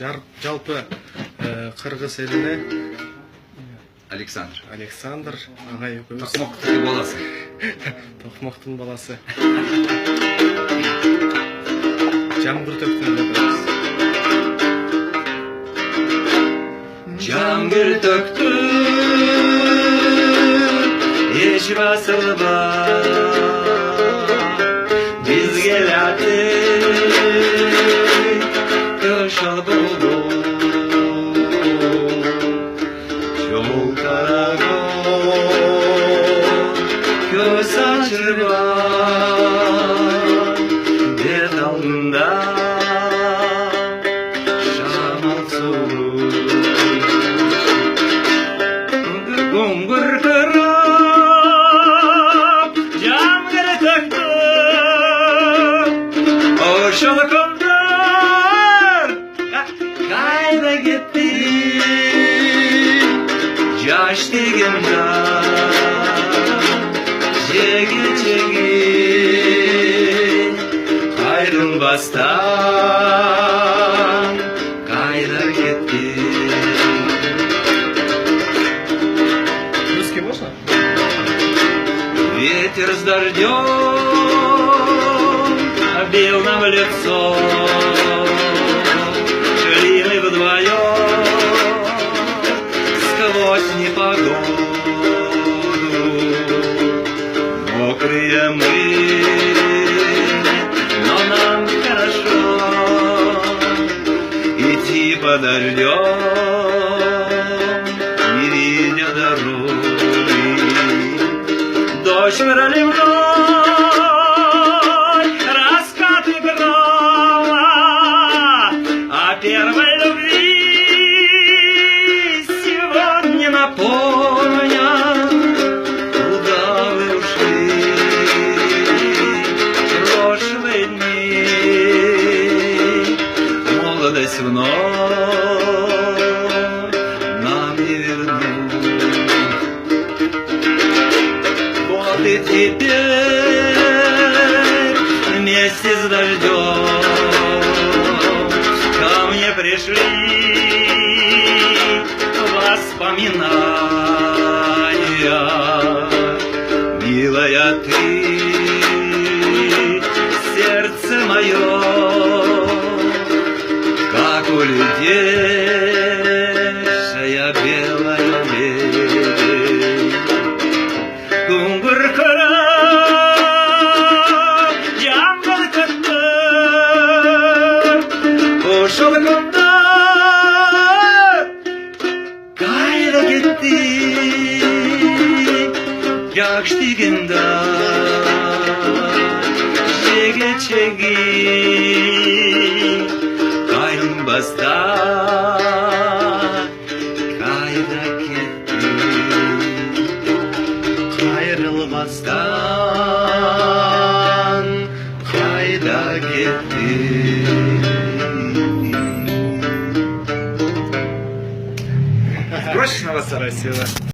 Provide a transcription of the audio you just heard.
Жалпы Кыргыз элине Александр агай экөөбүз Токмоктун баласы. Токмоктун баласы. Жамгыр төктүн деп атабыз. Жамгыр төктү эч басылбай бизге ошол болду жол тараган көз ачырбай бет алдында шамал сулуу күңгүркүрөп жамгыр төктү ошол кайда кетти жаш деген жеги кайрылбастан кайда кетти. Русский можно? Ветер с дождем бил нам в лицо, шли мы вдвоем сквозь непогоду, мокрые мы, но нам хорошо идти под дождем, не видя дороги. Дождь проливной, раскаты грома, о первой любви сегодня напомнят. Куда вы ушли прошлые дни, молодость вновь нам не вернуть. Вот и теперь вместе с дождем ко мне пришли воспоминания. Милая ты, сердце мое, как у людей, белая лебедь. Күңгүркүрөп жамгыр төктү ошол күндө кайда кетти жаш дегенде жеги кайрылбастан кайда кетти. Кайрылбастан кайда кетти. Сбросишь на вас? Красиво.